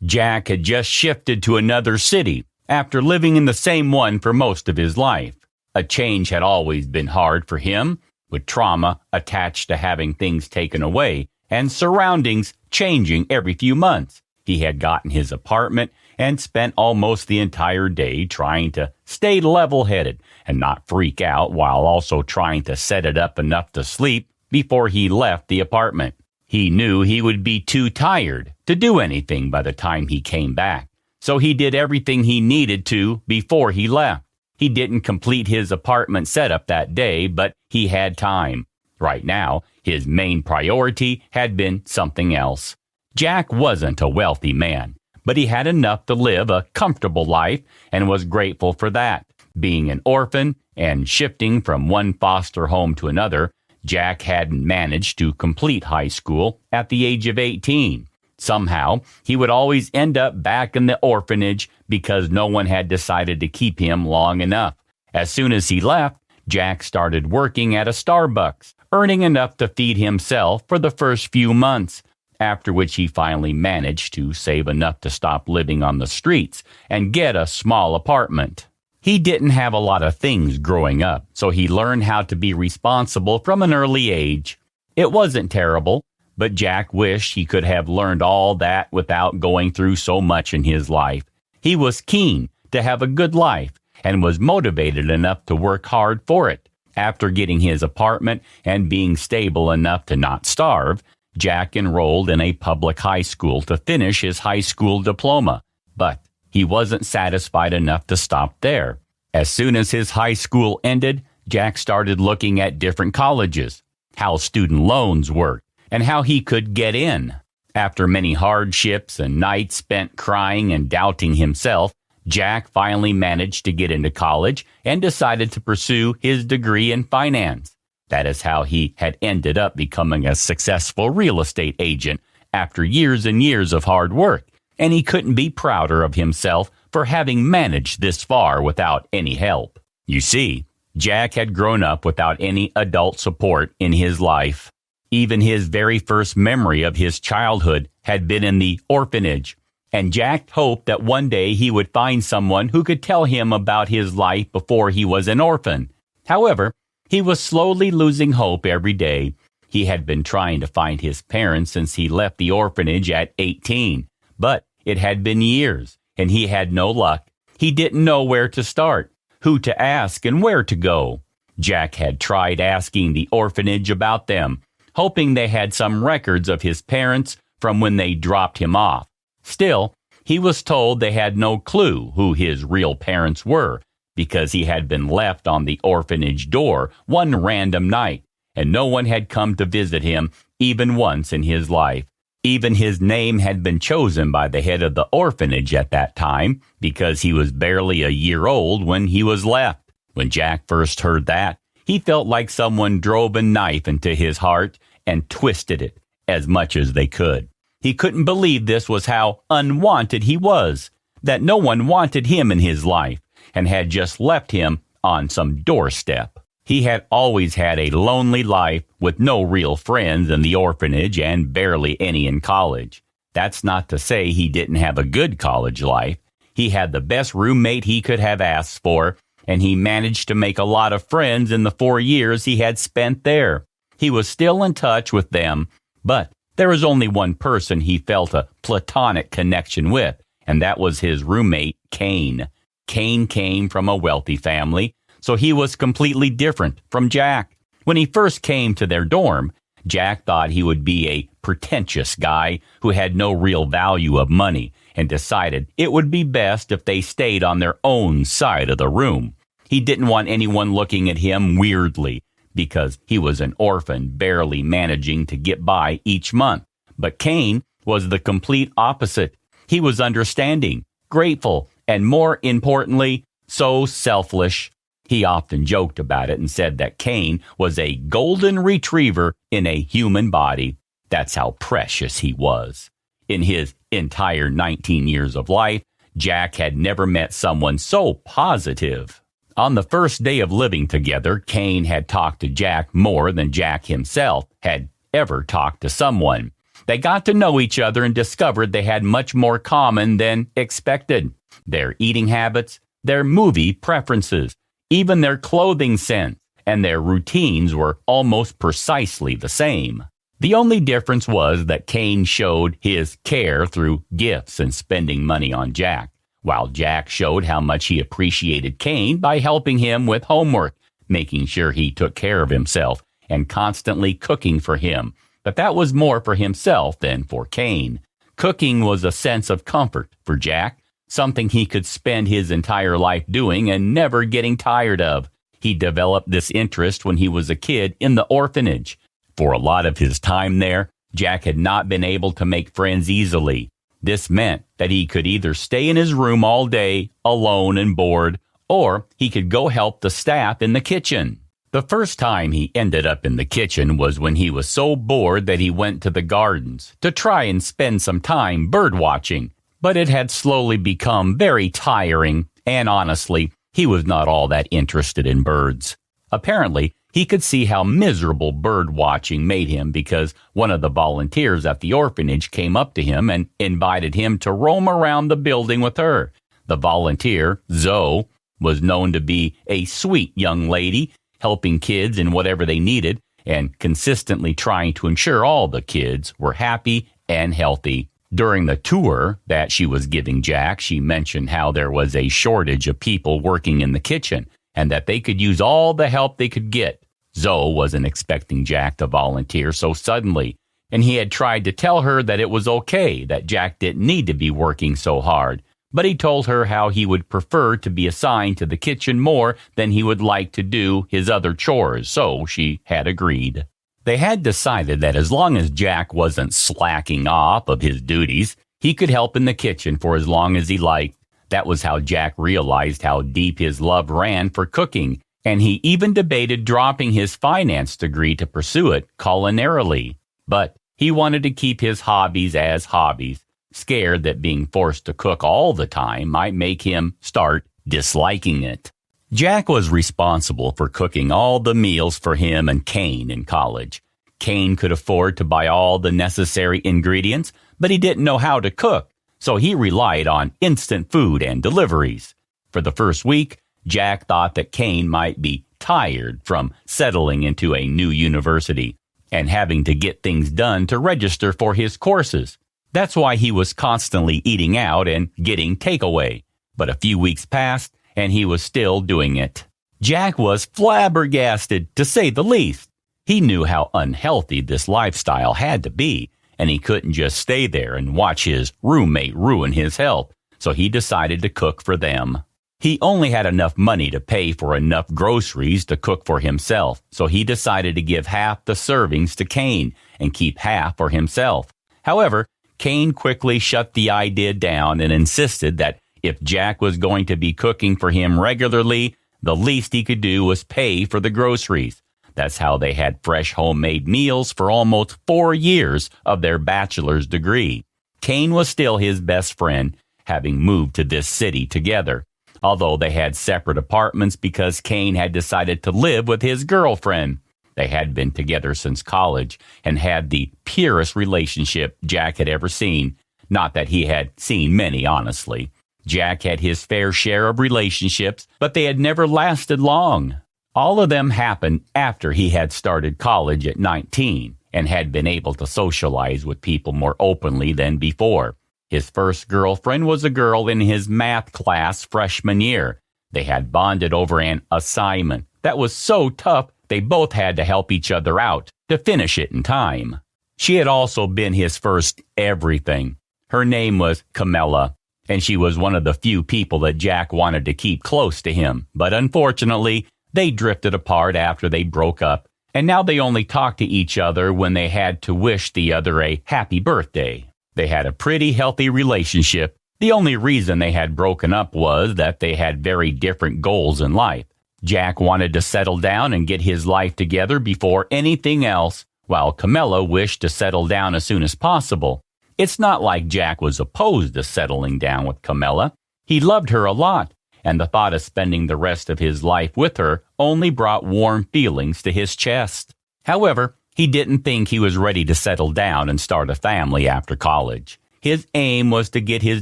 Jack had just shifted to another city after living in the same one for most of his life. A change had always been hard for him, with trauma attached to having things taken away and surroundings changing every few months. He had gotten his apartment and spent almost the entire day trying to stay level-headed and not freak out, while also trying to set it up enough to sleep before he left the apartment. He knew he would be too tired to do anything by the time he came back, so he did everything he needed to before he left. He didn't complete his apartment setup that day, but he had time. Right now, his main priority had been something else. Jack wasn't a wealthy man, but he had enough to live a comfortable life and was grateful for that. Being an orphan and shifting from one foster home to another, Jack hadn't managed to complete high school at the age of 18. Somehow, he would always end up back in the orphanage because no one had decided to keep him long enough. As soon as he left, Jack started working at a Starbucks, earning enough to feed himself for the first few months, after which he finally managed to save enough to stop living on the streets and get a small apartment. He didn't have a lot of things growing up, so he learned how to be responsible from an early age. It wasn't terrible, but Jack wished he could have learned all that without going through so much in his life. He was keen to have a good life and was motivated enough to work hard for it. After getting his apartment and being stable enough to not starve, Jack enrolled in a public high school to finish his high school diploma, but he wasn't satisfied enough to stop there. As soon as his high school ended, Jack started looking at different colleges, how student loans worked, and how he could get in. After many hardships and nights spent crying and doubting himself, Jack finally managed to get into college and decided to pursue his degree in finance. That is how he had ended up becoming a successful real estate agent after years and years of hard work, and he couldn't be prouder of himself for having managed this far without any help. You see, Jack had grown up without any adult support in his life. Even his very first memory of his childhood had been in the orphanage, and Jack hoped that one day he would find someone who could tell him about his life before he was an orphan. However, he was slowly losing hope every day. He had been trying to find his parents since he left the orphanage at 18, but it had been years, and he had no luck. He didn't know where to start, who to ask, and where to go. Jack had tried asking the orphanage about them, hoping they had some records of his parents from when they dropped him off. Still, he was told they had no clue who his real parents were, because he had been left on the orphanage door one random night, and no one had come to visit him even once in his life. Even his name had been chosen by the head of the orphanage at that time, because he was barely a year old when he was left. When Jack first heard that, he felt like someone drove a knife into his heart and twisted it as much as they could. He couldn't believe this was how unwanted he was, that no one wanted him in his life, and had just left him on some doorstep. He had always had a lonely life with no real friends in the orphanage and barely any in college. That's not to say he didn't have a good college life. He had the best roommate he could have asked for, and he managed to make a lot of friends in the 4 years he had spent there. He was still in touch with them, but there was only one person he felt a platonic connection with, and that was his roommate, Kane. Kane came from a wealthy family, so he was completely different from Jack. When he first came to their dorm, Jack thought he would be a pretentious guy who had no real value of money, and decided it would be best if they stayed on their own side of the room. He didn't want anyone looking at him weirdly, because he was an orphan barely managing to get by each month. But Kane was the complete opposite. He was understanding, grateful, and more importantly, so selfish. He often joked about it and said that Kane was a golden retriever in a human body. That's how precious he was. In his entire 19 years of life, Jack had never met someone so positive. On the first day of living together, Kane had talked to Jack more than Jack himself had ever talked to someone. They got to know each other and discovered they had much more common than expected. Their eating habits, their movie preferences, even their clothing sense, and their routines were almost precisely the same. The only difference was that Kane showed his care through gifts and spending money on Jack, while Jack showed how much he appreciated Kane by helping him with homework, making sure he took care of himself, and constantly cooking for him. But that was more for himself than for Kane. Cooking was a sense of comfort for Jack, something he could spend his entire life doing and never getting tired of. He developed this interest when he was a kid in the orphanage. For a lot of his time there, Jack had not been able to make friends easily. This meant that he could either stay in his room all day, alone and bored, or he could go help the staff in the kitchen. The first time he ended up in the kitchen was when he was so bored that he went to the gardens to try and spend some time bird watching. But it had slowly become very tiring, and honestly, he was not all that interested in birds. Apparently, he could see how miserable bird watching made him because one of the volunteers at the orphanage came up to him and invited him to roam around the building with her. The volunteer, Zoe, was known to be a sweet young lady, helping kids in whatever they needed and consistently trying to ensure all the kids were happy and healthy. During the tour that she was giving Jack, she mentioned how there was a shortage of people working in the kitchen and that they could use all the help they could get. Zoe wasn't expecting Jack to volunteer so suddenly, and he had tried to tell her that it was okay, that Jack didn't need to be working so hard. But he told her how he would prefer to be assigned to the kitchen more than he would like to do his other chores, so she had agreed. They had decided that as long as Jack wasn't slacking off of his duties, he could help in the kitchen for as long as he liked. That was how Jack realized how deep his love ran for cooking, and he even debated dropping his finance degree to pursue it culinarily. But he wanted to keep his hobbies as hobbies, scared that being forced to cook all the time might make him start disliking it. Jack was responsible for cooking all the meals for him and Kane in college. Kane could afford to buy all the necessary ingredients, but he didn't know how to cook, so he relied on instant food and deliveries. For the first week, Jack thought that Kane might be tired from settling into a new university and having to get things done to register for his courses. That's why he was constantly eating out and getting takeaway. But a few weeks passed, and he was still doing it. Jack was flabbergasted, to say the least. He knew how unhealthy this lifestyle had to be, and he couldn't just stay there and watch his roommate ruin his health, so he decided to cook for them. He only had enough money to pay for enough groceries to cook for himself, so he decided to give half the servings to Kane and keep half for himself. However, Kane quickly shut the idea down and insisted that if Jack was going to be cooking for him regularly, the least he could do was pay for the groceries. That's how they had fresh homemade meals for almost 4 years of their bachelor's degree. Kane was still his best friend, having moved to this city together, although they had separate apartments because Kane had decided to live with his girlfriend. They had been together since college and had the purest relationship Jack had ever seen. Not that he had seen many, honestly. Jack had his fair share of relationships, but they had never lasted long. All of them happened after he had started college at 19 and had been able to socialize with people more openly than before. His first girlfriend was a girl in his math class freshman year. They had bonded over an assignment that was so tough they both had to help each other out to finish it in time. She had also been his first everything. Her name was Camilla, and she was one of the few people that Jack wanted to keep close to him. But unfortunately, they drifted apart after they broke up, and now they only talked to each other when they had to wish the other a happy birthday. They had a pretty healthy relationship. The only reason they had broken up was that they had very different goals in life. Jack wanted to settle down and get his life together before anything else, while Camilla wished to settle down as soon as possible. It's not like Jack was opposed to settling down with Camilla. He loved her a lot, and the thought of spending the rest of his life with her only brought warm feelings to his chest. However, He didn't think he was ready to settle down and start a family after college. His aim was to get his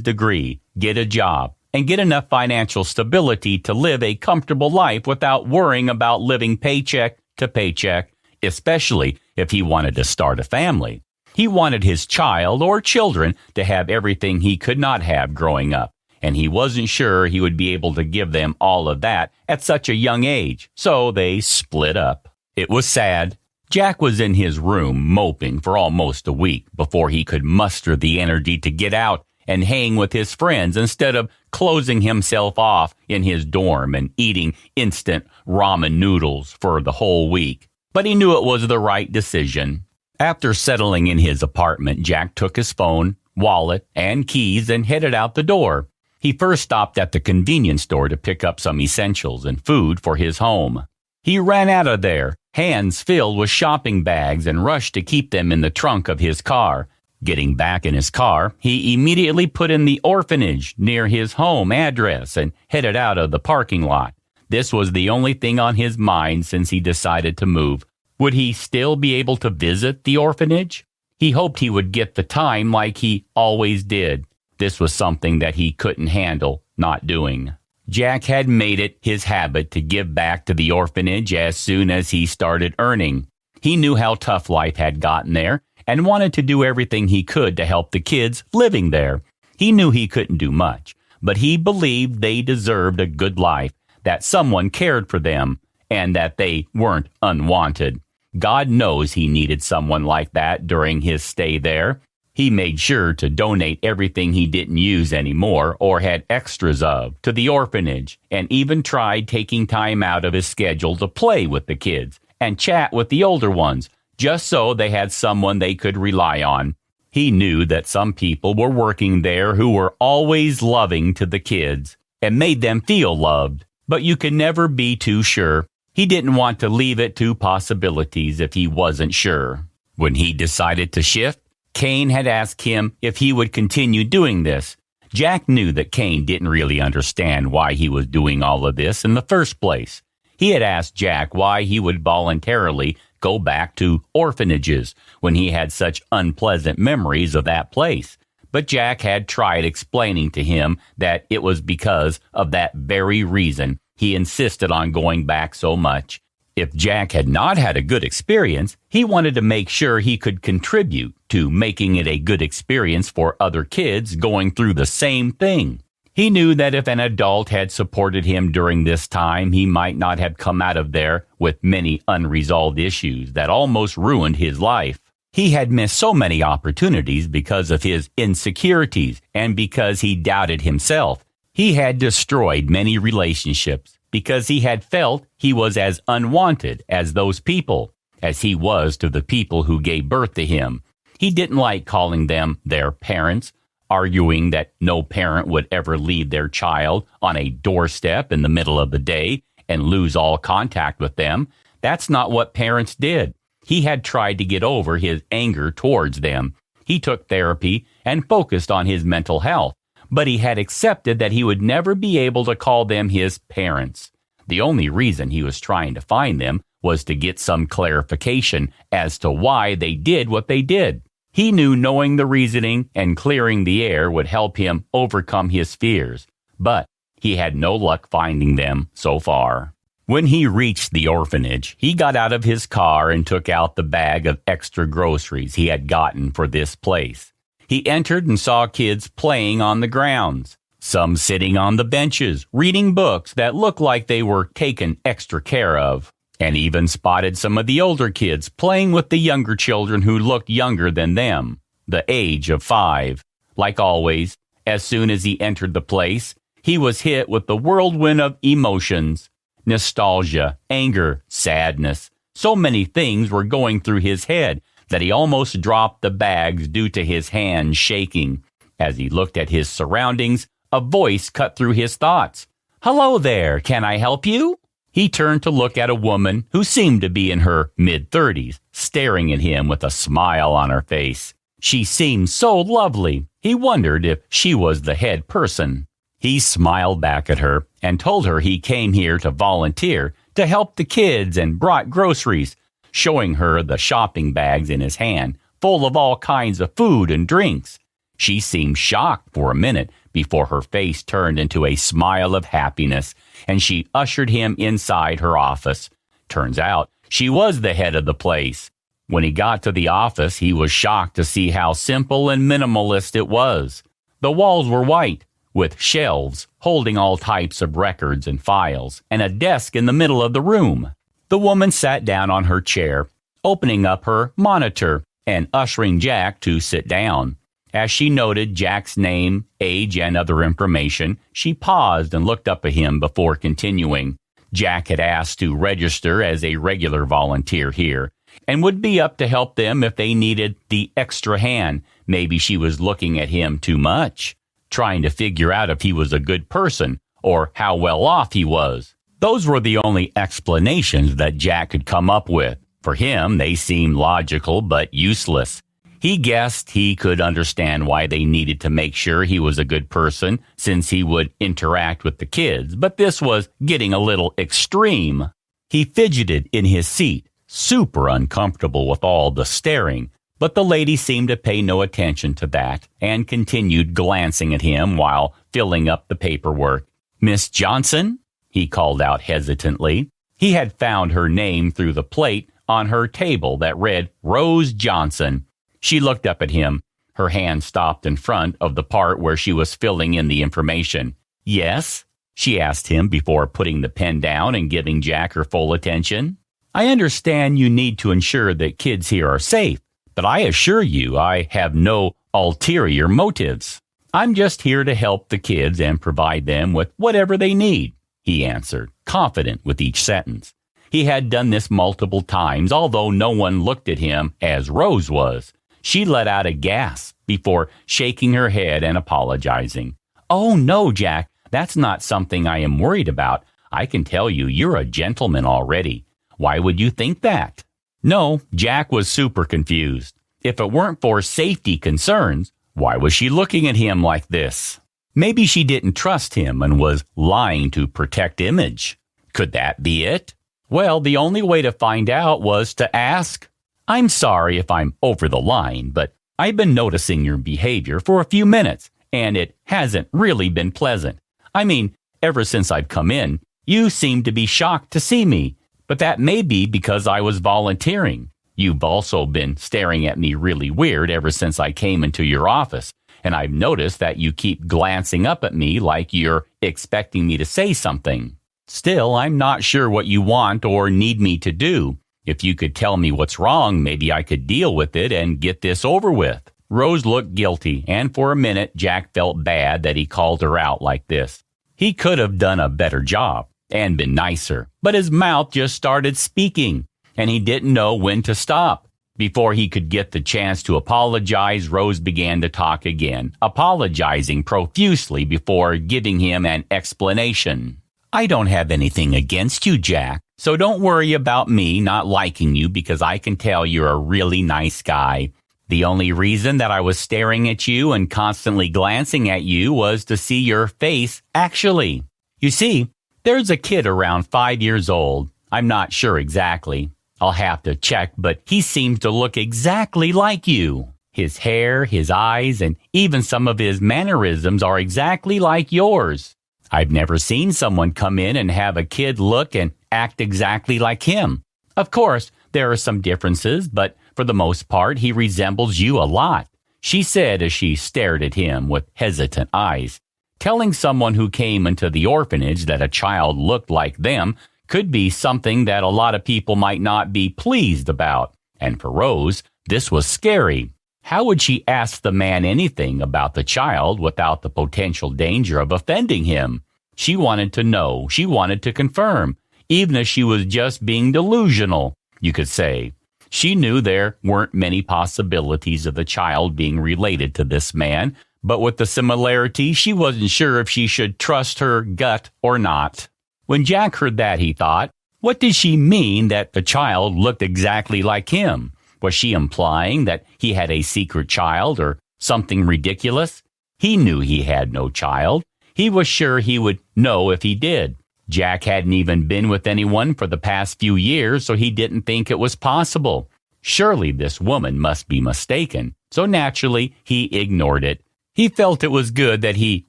degree, get a job, and get enough financial stability to live a comfortable life without worrying about living paycheck to paycheck, especially if he wanted to start a family. He wanted his child or children to have everything he could not have growing up, and he wasn't sure he would be able to give them all of that at such a young age, so they split up. It was sad. Jack was in his room moping for almost a week before he could muster the energy to get out and hang with his friends instead of closing himself off in his dorm and eating instant ramen noodles for the whole week. But he knew it was the right decision. After settling in his apartment, Jack took his phone, wallet, and keys and headed out the door. He first stopped at the convenience store to pick up some essentials and food for his home. He ran out of there, hands filled with shopping bags, and rushed to keep them in the trunk of his car. Getting back in his car, he immediately put in the orphanage near his home address and headed out of the parking lot. This was the only thing on his mind since he decided to move. Would he still be able to visit the orphanage? He hoped he would get the time like he always did. This was something that he couldn't handle not doing. Jack had made it his habit to give back to the orphanage as soon as he started earning. He knew how tough life had gotten there and wanted to do everything he could to help the kids living there. He knew he couldn't do much, but he believed they deserved a good life, that someone cared for them, and that they weren't unwanted. God knows he needed someone like that during his stay there. He made sure to donate everything he didn't use anymore or had extras of to the orphanage, and even tried taking time out of his schedule to play with the kids and chat with the older ones, just so they had someone they could rely on. He knew that some people were working there who were always loving to the kids and made them feel loved, but you could never be too sure. He didn't want to leave it to possibilities if he wasn't sure. When he decided to shift, Kane had asked him if he would continue doing this. Jack knew that Kane didn't really understand why he was doing all of this in the first place. He had asked Jack why he would voluntarily go back to orphanages when he had such unpleasant memories of that place. But Jack had tried explaining to him that it was because of that very reason he insisted on going back so much. If Jack had not had a good experience, he wanted to make sure he could contribute to making it a good experience for other kids going through the same thing. He knew that if an adult had supported him during this time, he might not have come out of there with many unresolved issues that almost ruined his life. He had missed so many opportunities because of his insecurities and because he doubted himself. He had destroyed many relationships because he had felt he was as unwanted as those people, as he was to the people who gave birth to him. He didn't like calling them their parents, arguing that no parent would ever leave their child on a doorstep in the middle of the day and lose all contact with them. That's not what parents did. He had tried to get over his anger towards them. He took therapy and focused on his mental health, but he had accepted that he would never be able to call them his parents. The only reason he was trying to find them was to get some clarification as to why they did what they did. He knew knowing the reasoning and clearing the air would help him overcome his fears, but he had no luck finding them so far. When he reached the orphanage, he got out of his car and took out the bag of extra groceries he had gotten for this place. He entered and saw kids playing on the grounds, some sitting on the benches, reading books that looked like they were taken extra care of, and even spotted some of the older kids playing with the younger children who looked younger than them, the age of 5. Like always, as soon as he entered the place, he was hit with the whirlwind of emotions. Nostalgia, anger, sadness. So many things were going through his head that he almost dropped the bags due to his hands shaking. As he looked at his surroundings, a voice cut through his thoughts. "Hello there, can I help you?" He turned to look at a woman who seemed to be in her mid-30s, staring at him with a smile on her face. She seemed so lovely. He wondered if she was the head person. He smiled back at her and told her he came here to volunteer to help the kids and brought groceries. showing her the shopping bags in his hand, full of all kinds of food and drinks. She seemed shocked for a minute before her face turned into a smile of happiness, and she ushered him inside her office. Turns out she was the head of the place. When he got to the office, he was shocked to see how simple and minimalist it was. The walls were white, with shelves holding all types of records and files, and a desk in the middle of the room. The woman sat down on her chair, opening up her monitor and ushering Jack to sit down. As she noted Jack's name, age, and other information, she paused and looked up at him before continuing. Jack had asked to register as a regular volunteer here, and would be up to help them if they needed the extra hand. Maybe she was looking at him too much, trying to figure out if he was a good person or how well off he was. Those were the only explanations that Jack could come up with. For him, they seemed logical but useless. He guessed he could understand why they needed to make sure he was a good person since he would interact with the kids, but this was getting a little extreme. He fidgeted in his seat, super uncomfortable with all the staring, but the lady seemed to pay no attention to that and continued glancing at him while filling up the paperwork. "Miss Johnson?" he called out hesitantly. He had found her name through the plate on her table that read Rose Johnson. She looked up at him. Her hand stopped in front of the part where she was filling in the information. "Yes?" she asked him before putting the pen down and giving Jack her full attention. "I understand you need to ensure that kids here are safe, but I assure you I have no ulterior motives. I'm just here to help the kids and provide them with whatever they need," he answered, confident with each sentence. He had done this multiple times, although no one looked at him as Rose was. She let out a gasp before shaking her head and apologizing. "Oh, no, Jack, that's not something I am worried about. I can tell you, you're a gentleman already. Why would you think that?" No, Jack was super confused. If it weren't for safety concerns, why was she looking at him like this? Maybe she didn't trust him and was lying to protect image. Could that be it? Well, the only way to find out was to ask. "I'm sorry if I'm over the line, but I've been noticing your behavior for a few minutes, and it hasn't really been pleasant. I mean, ever since I've come in, you seem to be shocked to see me, but that may be because I was volunteering. You've also been staring at me really weird ever since I came into your office, and I've noticed that you keep glancing up at me like you're expecting me to say something. Still, I'm not sure what you want or need me to do. If you could tell me what's wrong, maybe I could deal with it and get this over with." Rose looked guilty, and for a minute Jack felt bad that he called her out like this. He could have done a better job and been nicer, but his mouth just started speaking, and he didn't know when to stop. Before he could get the chance to apologize, Rose began to talk again, apologizing profusely before giving him an explanation. "I don't have anything against you, Jack, so don't worry about me not liking you because I can tell you're a really nice guy. The only reason that I was staring at you and constantly glancing at you was to see your face actually. You see, there's a kid around 5 years old. I'm not sure exactly. I'll have to check, but he seems to look exactly like you. His hair, his eyes, and even some of his mannerisms are exactly like yours. I've never seen someone come in and have a kid look and act exactly like him. Of course, there are some differences, but for the most part, he resembles you a lot," she said as she stared at him with hesitant eyes. Telling someone who came into the orphanage that a child looked like them could be something that a lot of people might not be pleased about. And for Rose, this was scary. How would she ask the man anything about the child without the potential danger of offending him? She wanted to know. She wanted to confirm, even if she was just being delusional, you could say. She knew there weren't many possibilities of the child being related to this man, but with the similarity, she wasn't sure if she should trust her gut or not. When Jack heard that, he thought, what did she mean that the child looked exactly like him? Was she implying that he had a secret child or something ridiculous? He knew he had no child. He was sure he would know if he did. Jack hadn't even been with anyone for the past few years, so he didn't think it was possible. Surely this woman must be mistaken, so naturally he ignored it. He felt it was good that he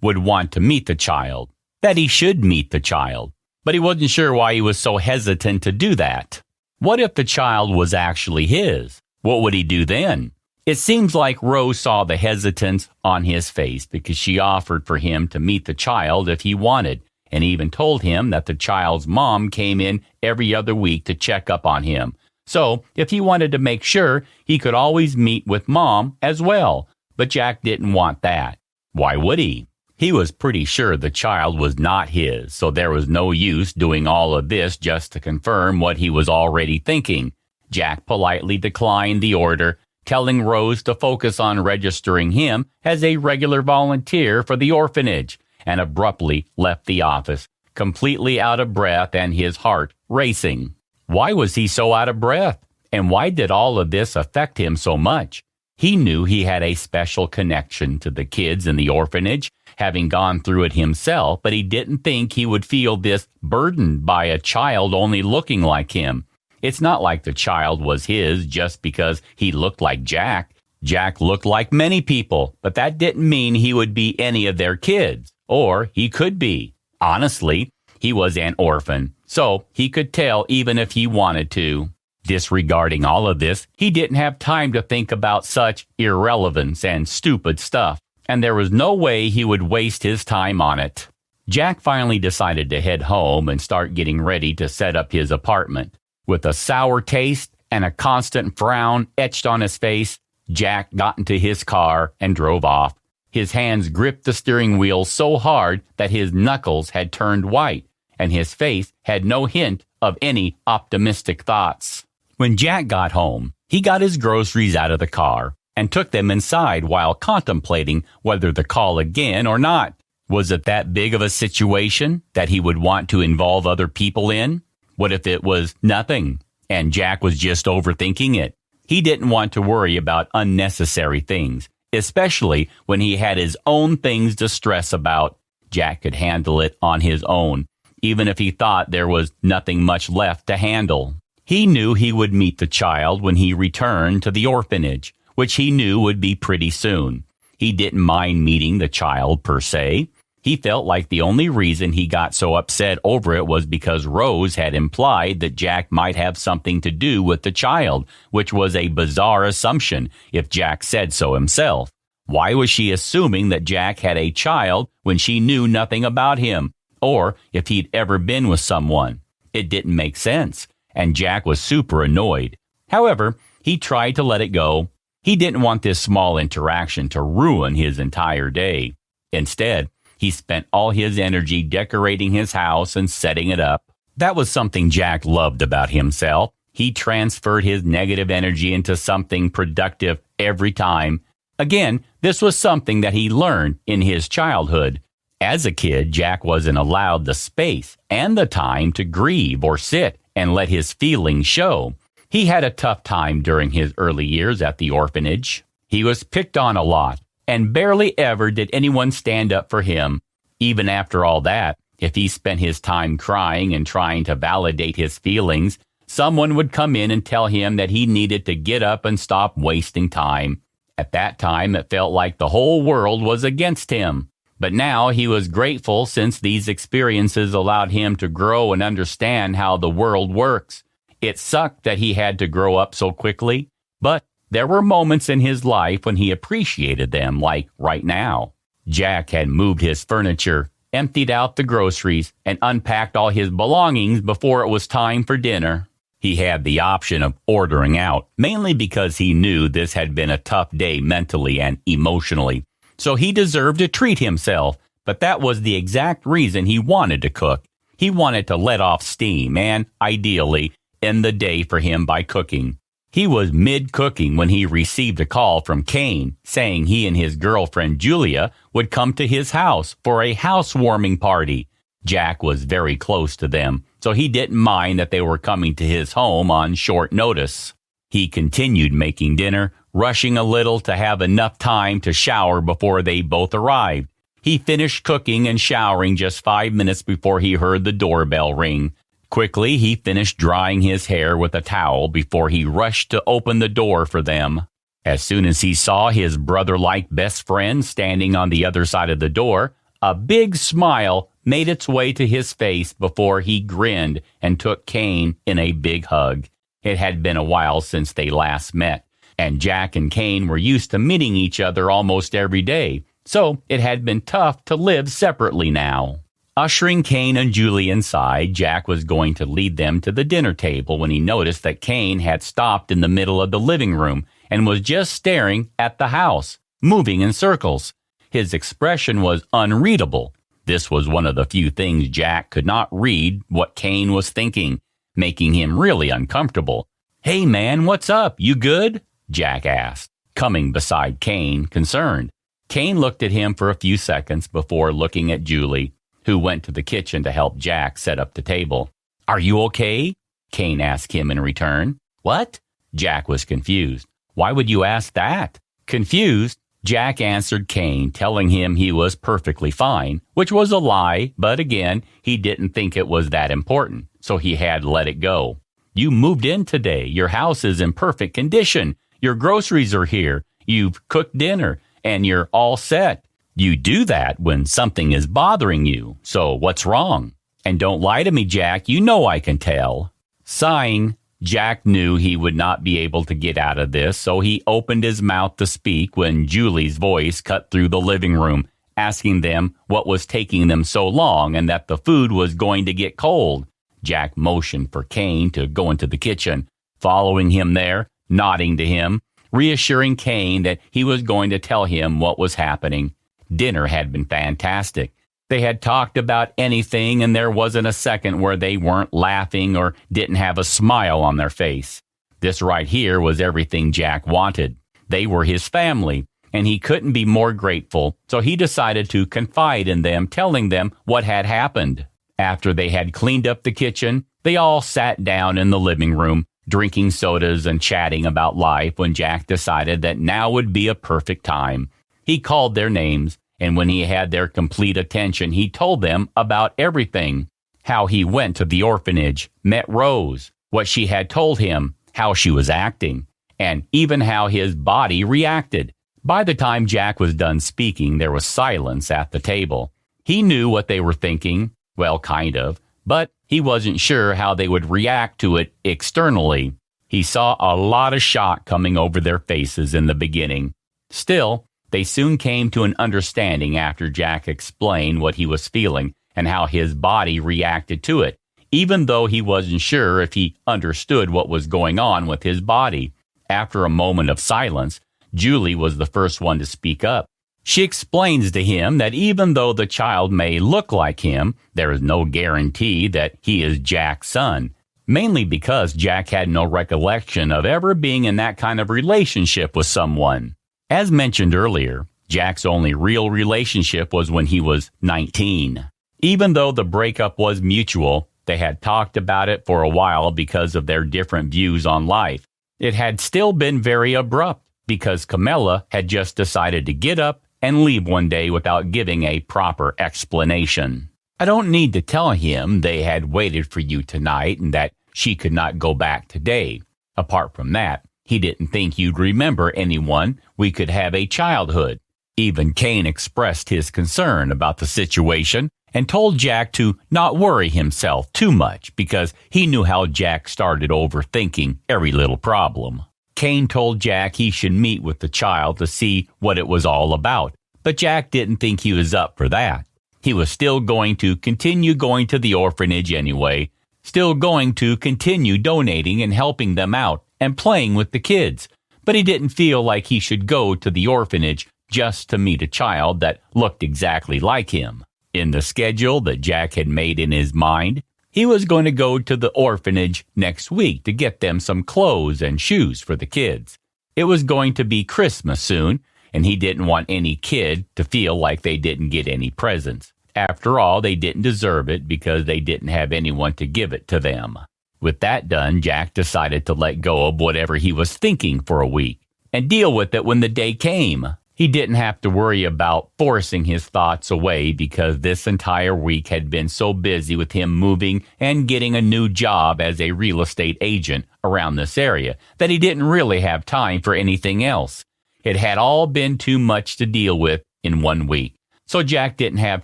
would want to meet the child, that he should meet the child, but he wasn't sure why he was so hesitant to do that. What if the child was actually his? What would he do then? It seems like Rose saw the hesitance on his face because she offered for him to meet the child if he wanted, and even told him that the child's mom came in every other week to check up on him. So, if he wanted to make sure, he could always meet with Mom as well. But Jack didn't want that. Why would he? He was pretty sure the child was not his, so there was no use doing all of this just to confirm what he was already thinking. Jack politely declined the order, telling Rose to focus on registering him as a regular volunteer for the orphanage, and abruptly left the office, completely out of breath and his heart racing. Why was he so out of breath? And why did all of this affect him so much? He knew he had a special connection to the kids in the orphanage, having gone through it himself, but he didn't think he would feel this burdened by a child only looking like him. It's not like the child was his just because he looked like Jack. Jack looked like many people, but that didn't mean he would be any of their kids. Or he could be. Honestly, he was an orphan, so he could tell even if he wanted to. Disregarding all of this, he didn't have time to think about such irrelevance and stupid stuff, and there was no way he would waste his time on it. Jack finally decided to head home and start getting ready to set up his apartment. With a sour taste and a constant frown etched on his face, Jack got into his car and drove off. His hands gripped the steering wheel so hard that his knuckles had turned white, and his face had no hint of any optimistic thoughts. When Jack got home, he got his groceries out of the car and took them inside while contemplating whether to call again or not. Was it that big of a situation that he would want to involve other people in? What if it was nothing and Jack was just overthinking it? He didn't want to worry about unnecessary things, especially when he had his own things to stress about. Jack could handle it on his own, even if he thought there was nothing much left to handle. He knew he would meet the child when he returned to the orphanage, which he knew would be pretty soon. He didn't mind meeting the child per se. He felt like the only reason he got so upset over it was because Rose had implied that Jack might have something to do with the child, which was a bizarre assumption if Jack said so himself. Why was she assuming that Jack had a child when she knew nothing about him, or if he'd ever been with someone? It didn't make sense, and Jack was super annoyed. However, he tried to let it go. He didn't want this small interaction to ruin his entire day. Instead, he spent all his energy decorating his house and setting it up. That was something Jack loved about himself. He transferred his negative energy into something productive every time. Again, this was something that he learned in his childhood. As a kid, Jack wasn't allowed the space and the time to grieve or sit and let his feelings show. He had a tough time during his early years at the orphanage. He was picked on a lot, and barely ever did anyone stand up for him. Even after all that, if he spent his time crying and trying to validate his feelings, someone would come in and tell him that he needed to get up and stop wasting time. At that time, it felt like the whole world was against him. But now he was grateful since these experiences allowed him to grow and understand how the world works. It sucked that he had to grow up so quickly, but there were moments in his life when he appreciated them, like right now. Jack had moved his furniture, emptied out the groceries, and unpacked all his belongings before it was time for dinner. He had the option of ordering out, mainly because he knew this had been a tough day mentally and emotionally. So he deserved to treat himself, but that was the exact reason he wanted to cook. He wanted to let off steam and, ideally, end the day for him by cooking. He was mid-cooking when he received a call from Kane saying he and his girlfriend Julia would come to his house for a housewarming party. Jack was very close to them, so he didn't mind that they were coming to his home on short notice. He continued making dinner, rushing a little to have enough time to shower before they both arrived. He finished cooking and showering just 5 minutes before he heard the doorbell ring. Quickly, he finished drying his hair with a towel before he rushed to open the door for them. As soon as he saw his brother-like best friend standing on the other side of the door, a big smile made its way to his face before he grinned and took Kane in a big hug. It had been a while since they last met, and Jack and Kane were used to meeting each other almost every day, so it had been tough to live separately now. Ushering Kane and Julie inside, Jack was going to lead them to the dinner table when he noticed that Kane had stopped in the middle of the living room and was just staring at the house, moving in circles. His expression was unreadable. This was one of the few things Jack could not read what Kane was thinking, making him really uncomfortable. "Hey man, what's up? You good?" Jack asked, coming beside Kane, concerned. Kane looked at him for a few seconds before looking at Julie, who went to the kitchen to help Jack set up the table. "Are you okay?" Kane asked him in return. "What?" Jack was confused. "Why would you ask that?" Confused, Jack answered Kane, telling him he was perfectly fine, which was a lie, but again, he didn't think it was that important, so he had let it go. "You moved in today. Your house is in perfect condition. Your groceries are here. You've cooked dinner, and you're all set. You do that when something is bothering you, so what's wrong? And don't lie to me, Jack. You know I can tell." Sighing, Jack knew he would not be able to get out of this, so he opened his mouth to speak when Julie's voice cut through the living room, asking them what was taking them so long and that the food was going to get cold. Jack motioned for Kane to go into the kitchen, following him there, nodding to him, reassuring Kane that he was going to tell him what was happening. Dinner had been fantastic. They had talked about anything, and there wasn't a second where they weren't laughing or didn't have a smile on their face. This right here was everything Jack wanted. They were his family, and he couldn't be more grateful, so he decided to confide in them, telling them what had happened. After they had cleaned up the kitchen, they all sat down in the living room, drinking sodas and chatting about life when Jack decided that now would be a perfect time. He called their names, and when he had their complete attention, he told them about everything. How he went to the orphanage, met Rose, what she had told him, how she was acting, and even how his body reacted. By the time Jack was done speaking, there was silence at the table. He knew what they were thinking, well, kind of, but he wasn't sure how they would react to it externally. He saw a lot of shock coming over their faces in the beginning. Still, they soon came to an understanding after Jack explained what he was feeling and how his body reacted to it, even though he wasn't sure if he understood what was going on with his body. After a moment of silence, Julie was the first one to speak up. She explains to him that even though the child may look like him, there is no guarantee that he is Jack's son, mainly because Jack had no recollection of ever being in that kind of relationship with someone. As mentioned earlier, Jack's only real relationship was when he was 19. Even though the breakup was mutual, they had talked about it for a while because of their different views on life. It had still been very abrupt because Camilla had just decided to get up and leave one day without giving a proper explanation. I don't need to tell him they had waited for you tonight and that she could not go back today. Apart from that, he didn't think you'd remember anyone. We could have a childhood. Even Kane expressed his concern about the situation and told Jack to not worry himself too much because he knew how Jack started overthinking every little problem. Kane told Jack he should meet with the child to see what it was all about, but Jack didn't think he was up for that. He was still going to continue going to the orphanage anyway, still going to continue donating and helping them out and playing with the kids, but he didn't feel like he should go to the orphanage just to meet a child that looked exactly like him. In the schedule that Jack had made in his mind, he was going to go to the orphanage next week to get them some clothes and shoes for the kids. It was going to be Christmas soon, and he didn't want any kid to feel like they didn't get any presents. After all, they didn't deserve it because they didn't have anyone to give it to them. With that done, Jack decided to let go of whatever he was thinking for a week and deal with it when the day came. He didn't have to worry about forcing his thoughts away because this entire week had been so busy with him moving and getting a new job as a real estate agent around this area that he didn't really have time for anything else. It had all been too much to deal with in 1 week, so Jack didn't have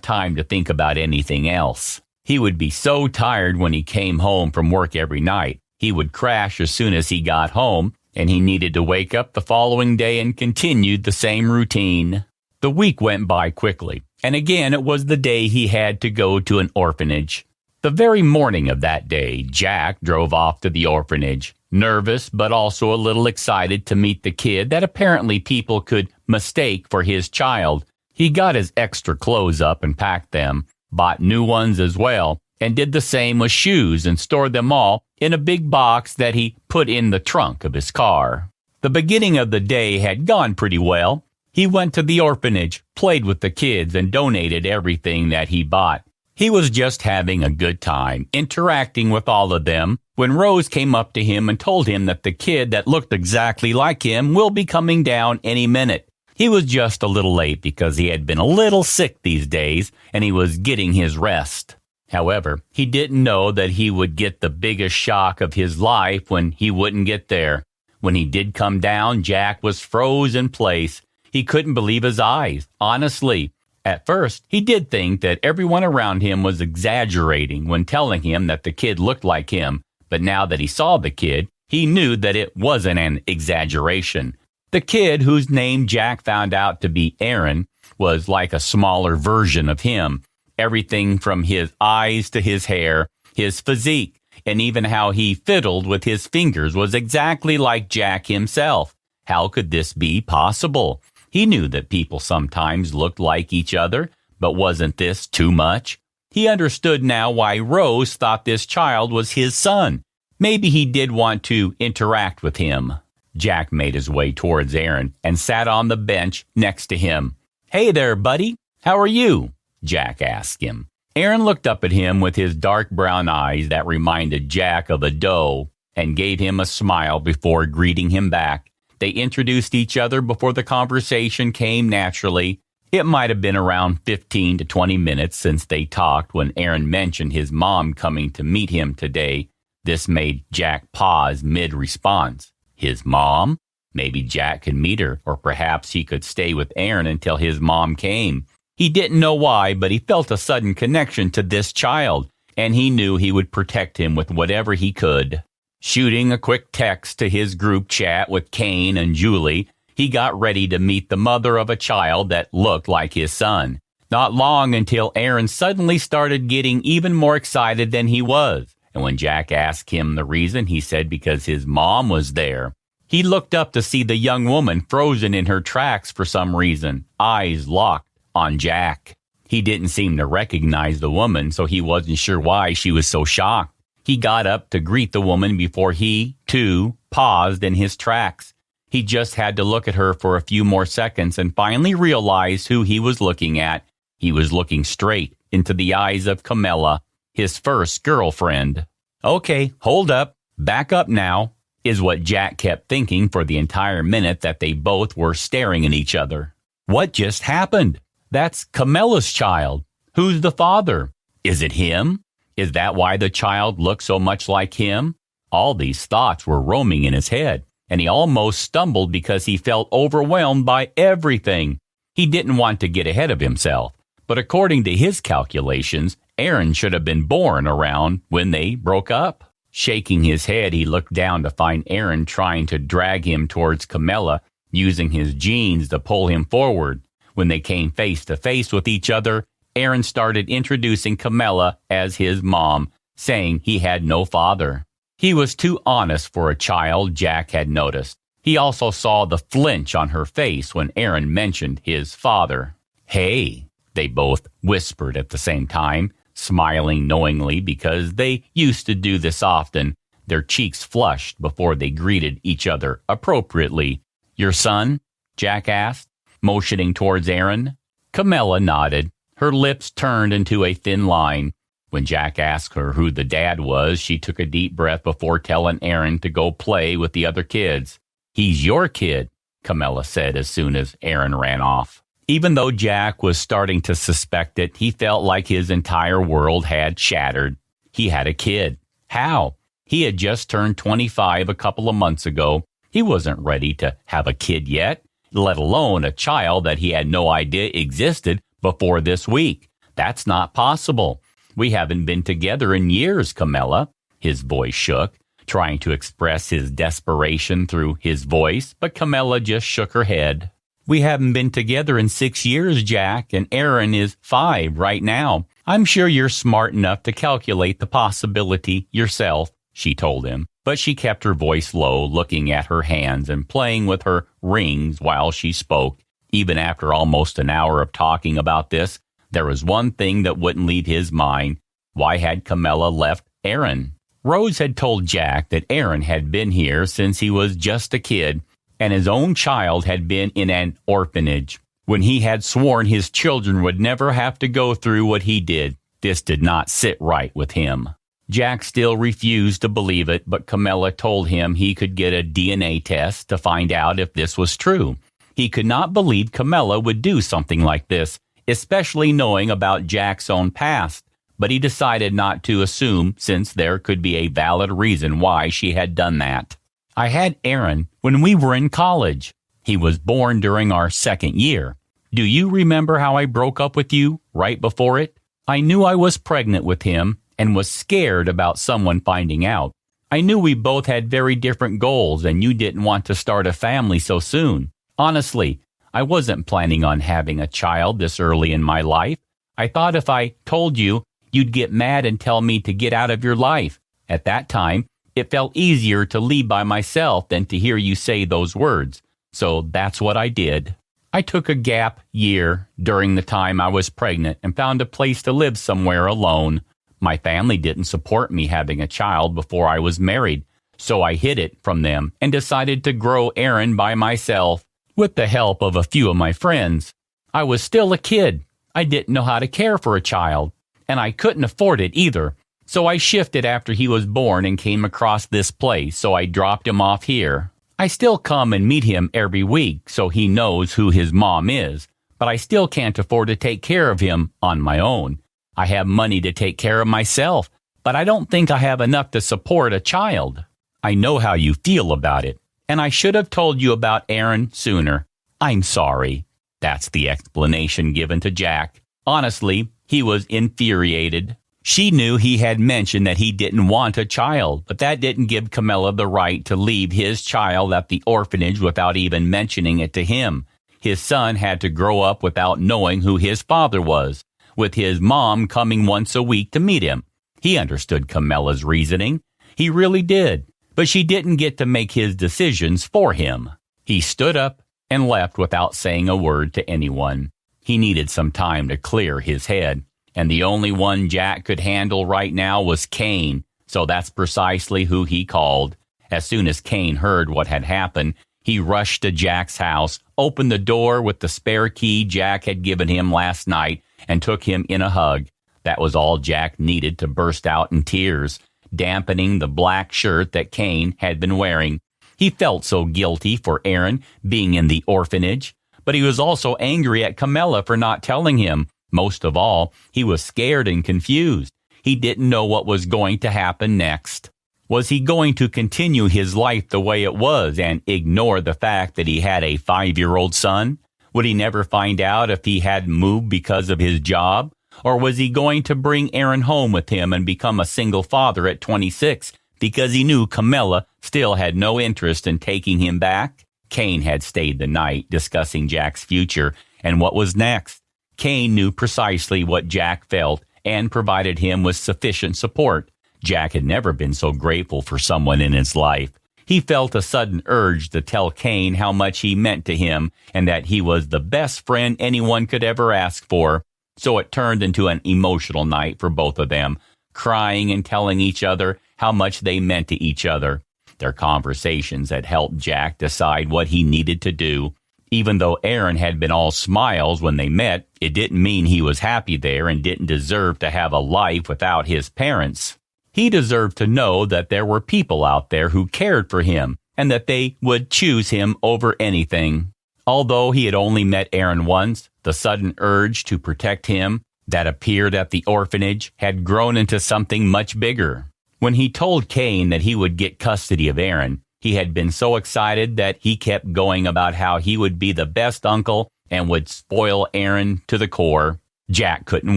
time to think about anything else. He would be so tired when he came home from work every night. He would crash as soon as he got home, and he needed to wake up the following day and continued the same routine. The week went by quickly, and again it was the day he had to go to an orphanage. The very morning of that day, Jack drove off to the orphanage, nervous but also a little excited to meet the kid that apparently people could mistake for his child. He got his extra clothes up and packed them, bought new ones as well, and did the same with shoes and stored them all in a big box that he put in the trunk of his car. The beginning of the day had gone pretty well. He went to the orphanage, played with the kids, and donated everything that he bought. He was just having a good time, interacting with all of them, when Rose came up to him and told him that the kid that looked exactly like him will be coming down any minute. He was just a little late because he had been a little sick these days, and he was getting his rest. However, he didn't know that he would get the biggest shock of his life when he wouldn't get there. When he did come down, Jack was froze in place. He couldn't believe his eyes, honestly. At first, he did think that everyone around him was exaggerating when telling him that the kid looked like him, but now that he saw the kid, he knew that it wasn't an exaggeration. The kid, whose name Jack found out to be Aaron, was like a smaller version of him. Everything from his eyes to his hair, his physique, and even how he fiddled with his fingers was exactly like Jack himself. How could this be possible? He knew that people sometimes looked like each other, but wasn't this too much? He understood now why Rose thought this child was his son. Maybe he did want to interact with him. Jack made his way towards Aaron and sat on the bench next to him. "Hey there, buddy. How are you?" Jack asked him. Aaron looked up at him with his dark brown eyes that reminded Jack of a doe and gave him a smile before greeting him back. They introduced each other before the conversation came naturally. It might have been around 15 to 20 minutes since they talked when Aaron mentioned his mom coming to meet him today. This made Jack pause mid-response. His mom? Maybe Jack could meet her, or perhaps he could stay with Aaron until his mom came. He didn't know why, but he felt a sudden connection to this child, and he knew he would protect him with whatever he could. Shooting a quick text to his group chat with Kane and Julie, he got ready to meet the mother of a child that looked like his son. Not long until Aaron suddenly started getting even more excited than he was. And when Jack asked him the reason, he said because his mom was there. He looked up to see the young woman frozen in her tracks for some reason, eyes locked on Jack. He didn't seem to recognize the woman, so he wasn't sure why she was so shocked. He got up to greet the woman before he, too, paused in his tracks. He just had to look at her for a few more seconds and finally realized who he was looking at. He was looking straight into the eyes of Camilla, his first girlfriend. "Okay, hold up, back up now," is what Jack kept thinking for the entire minute that they both were staring at each other. What just happened? That's Camilla's child. Who's the father? Is it him? Is that why the child looked so much like him? All these thoughts were roaming in his head, and he almost stumbled because he felt overwhelmed by everything. He didn't want to get ahead of himself, but according to his calculations, Aaron should have been born around when they broke up. Shaking his head, he looked down to find Aaron trying to drag him towards Camilla, using his jeans to pull him forward. When they came face to face with each other, Aaron started introducing Camilla as his mom, saying he had no father. He was too honest for a child, Jack had noticed. He also saw the flinch on her face when Aaron mentioned his father. "Hey," they both whispered at the same time, smiling knowingly because they used to do this often, their cheeks flushed before they greeted each other appropriately. "Your son?" Jack asked, motioning towards Aaron. Camilla nodded. Her lips turned into a thin line. When Jack asked her who the dad was, she took a deep breath before telling Aaron to go play with the other kids. "He's your kid. Camilla said as soon as Aaron ran off. Even though Jack was starting to suspect it, he felt like his entire world had shattered. He had a kid. How? He had just turned 25 a couple of months ago. He wasn't ready to have a kid yet, let alone a child that he had no idea existed before this week. That's not possible. We haven't been together in years, Camilla. His voice shook, trying to express his desperation through his voice, but Camilla just shook her head. We haven't been together in 6 years, Jack, and Aaron is 5 right now. I'm sure you're smart enough to calculate the possibility yourself, she told him, but she kept her voice low, looking at her hands and playing with her rings while she spoke. Even after almost an hour of talking about this, there was one thing that wouldn't leave his mind. Why had Camilla left Aaron? Rose had told Jack that Aaron had been here since he was just a kid, and his own child had been in an orphanage. When he had sworn his children would never have to go through what he did, this did not sit right with him. Jack still refused to believe it, but Camilla told him he could get a DNA test to find out if this was true. He could not believe Camilla would do something like this, especially knowing about Jack's own past, but he decided not to assume since there could be a valid reason why she had done that. I had Aaron when we were in college. He was born during our second year. Do you remember how I broke up with you right before it? I knew I was pregnant with him and was scared about someone finding out. I knew we both had very different goals and you didn't want to start a family so soon. Honestly, I wasn't planning on having a child this early in my life. I thought if I told you, you'd get mad and tell me to get out of your life. At that time, it felt easier to leave by myself than to hear you say those words. So that's what I did. I took a gap year during the time I was pregnant and found a place to live somewhere alone. My family didn't support me having a child before I was married, so I hid it from them and decided to grow Aaron by myself with the help of a few of my friends. I was still a kid. I didn't know how to care for a child, and I couldn't afford it either. So I shifted after he was born and came across this place, so I dropped him off here. I still come and meet him every week, so he knows who his mom is, but I still can't afford to take care of him on my own. I have money to take care of myself, but I don't think I have enough to support a child. I know how you feel about it, and I should have told you about Aaron sooner. I'm sorry. That's the explanation given to Jack. Honestly, he was infuriated. She knew he had mentioned that he didn't want a child, but that didn't give Camilla the right to leave his child at the orphanage without even mentioning it to him. His son had to grow up without knowing who his father was, with his mom coming once a week to meet him. He understood Camilla's reasoning. He really did, but she didn't get to make his decisions for him. He stood up and left without saying a word to anyone. He needed some time to clear his head. And the only one Jack could handle right now was Kane, so that's precisely who he called. As soon as Kane heard what had happened, he rushed to Jack's house, opened the door with the spare key Jack had given him last night, and took him in a hug. That was all Jack needed to burst out in tears, dampening the black shirt that Kane had been wearing. He felt so guilty for Aaron being in the orphanage, but he was also angry at Camilla for not telling him. Most of all, he was scared and confused. He didn't know what was going to happen next. Was he going to continue his life the way it was and ignore the fact that he had a 5-year-old son? Would he never find out if he had moved because of his job? Or was he going to bring Aaron home with him and become a single father at 26 because he knew Camilla still had no interest in taking him back? Kane had stayed the night discussing Jack's future and what was next. Kane knew precisely what Jack felt and provided him with sufficient support. Jack had never been so grateful for someone in his life. He felt a sudden urge to tell Kane how much he meant to him and that he was the best friend anyone could ever ask for. So it turned into an emotional night for both of them, crying and telling each other how much they meant to each other. Their conversations had helped Jack decide what he needed to do. Even though Aaron had been all smiles when they met, it didn't mean he was happy there and didn't deserve to have a life without his parents. He deserved to know that there were people out there who cared for him and that they would choose him over anything. Although he had only met Aaron once, the sudden urge to protect him that appeared at the orphanage had grown into something much bigger. When he told Kane that he would get custody of Aaron, he had been so excited that he kept going about how he would be the best uncle and would spoil Aaron to the core. Jack couldn't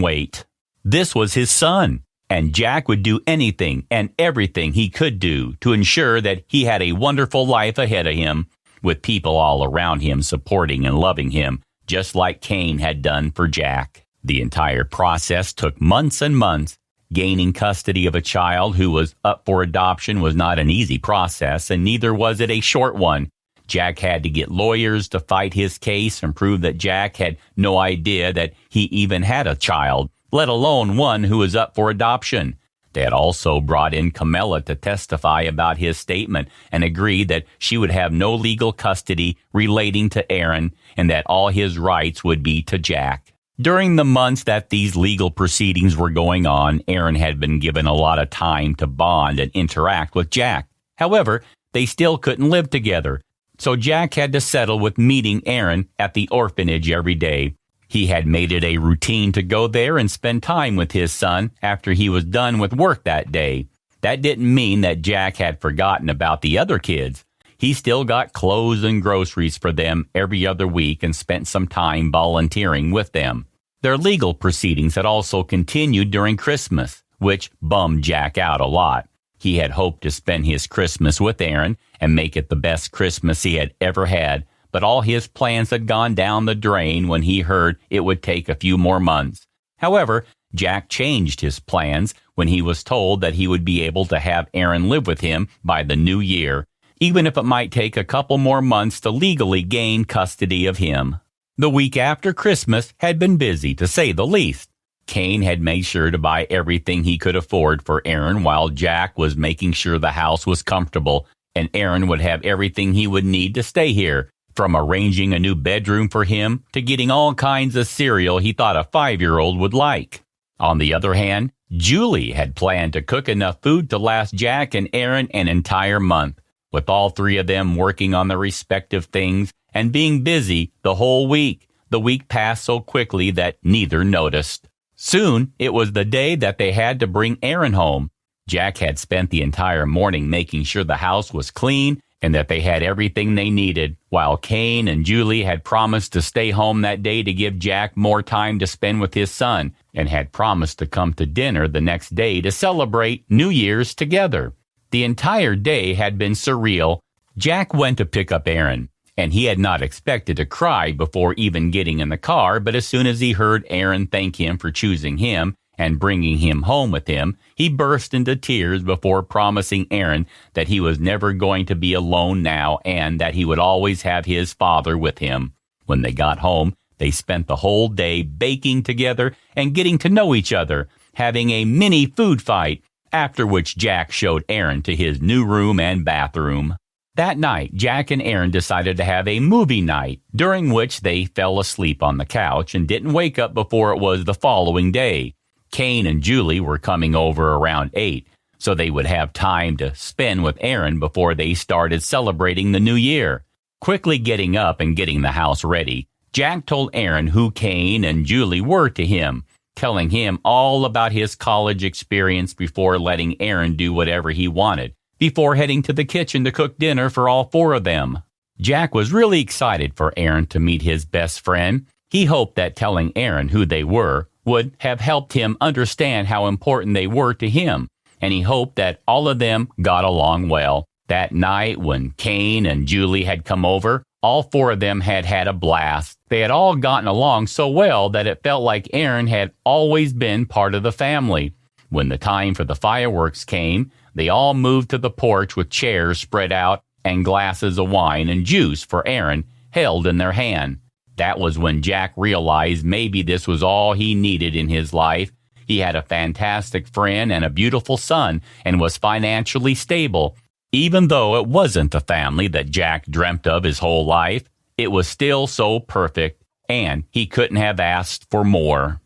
wait. This was his son, and Jack would do anything and everything he could do to ensure that he had a wonderful life ahead of him, with people all around him supporting and loving him, just like Kane had done for Jack. The entire process took months and months. Gaining custody of a child who was up for adoption was not an easy process, and neither was it a short one. Jack had to get lawyers to fight his case and prove that Jack had no idea that he even had a child, let alone one who was up for adoption. They had also brought in Camilla to testify about his statement and agreed that she would have no legal custody relating to Aaron and that all his rights would be to Jack. During the months that these legal proceedings were going on, Aaron had been given a lot of time to bond and interact with Jack. However, they still couldn't live together, so Jack had to settle with meeting Aaron at the orphanage every day. He had made it a routine to go there and spend time with his son after he was done with work that day. That didn't mean that Jack had forgotten about the other kids. He still got clothes and groceries for them every other week and spent some time volunteering with them. Their legal proceedings had also continued during Christmas, which bummed Jack out a lot. He had hoped to spend his Christmas with Aaron and make it the best Christmas he had ever had, but all his plans had gone down the drain when he heard it would take a few more months. However, Jack changed his plans when he was told that he would be able to have Aaron live with him by the new year, even if it might take a couple more months to legally gain custody of him. The week after Christmas had been busy, to say the least. Kane had made sure to buy everything he could afford for Aaron while Jack was making sure the house was comfortable and Aaron would have everything he would need to stay here, from arranging a new bedroom for him to getting all kinds of cereal he thought a 5-year-old would like. On the other hand, Julie had planned to cook enough food to last Jack and Aaron an entire month, with all three of them working on their respective things and being busy the whole week. The week passed so quickly that neither noticed. Soon, it was the day that they had to bring Aaron home. Jack had spent the entire morning making sure the house was clean and that they had everything they needed, while Kane and Julie had promised to stay home that day to give Jack more time to spend with his son, and had promised to come to dinner the next day to celebrate New Year's together. The entire day had been surreal. Jack went to pick up Aaron, and he had not expected to cry before even getting in the car, but as soon as he heard Aaron thank him for choosing him and bringing him home with him, he burst into tears before promising Aaron that he was never going to be alone now and that he would always have his father with him. When they got home, they spent the whole day baking together and getting to know each other, having a mini food fight, after which Jack showed Aaron to his new room and bathroom. That night, Jack and Aaron decided to have a movie night, during which they fell asleep on the couch and didn't wake up before it was the following day. Kane and Julie were coming over around 8, so they would have time to spend with Aaron before they started celebrating the new year. Quickly getting up and getting the house ready, Jack told Aaron who Kane and Julie were to him, telling him all about his college experience before letting Aaron do whatever he wanted, before heading to the kitchen to cook dinner for all 4 of them. Jack was really excited for Aaron to meet his best friend. He hoped that telling Aaron who they were would have helped him understand how important they were to him, and he hoped that all of them got along well. That night, when Kane and Julie had come over, all 4 of them had had a blast. They had all gotten along so well that it felt like Aaron had always been part of the family. When the time for the fireworks came, they all moved to the porch with chairs spread out and glasses of wine and juice for Aaron held in their hand. That was when Jack realized maybe this was all he needed in his life. He had a fantastic friend and a beautiful son and was financially stable. Even though it wasn't the family that Jack dreamt of his whole life, it was still so perfect, and he couldn't have asked for more.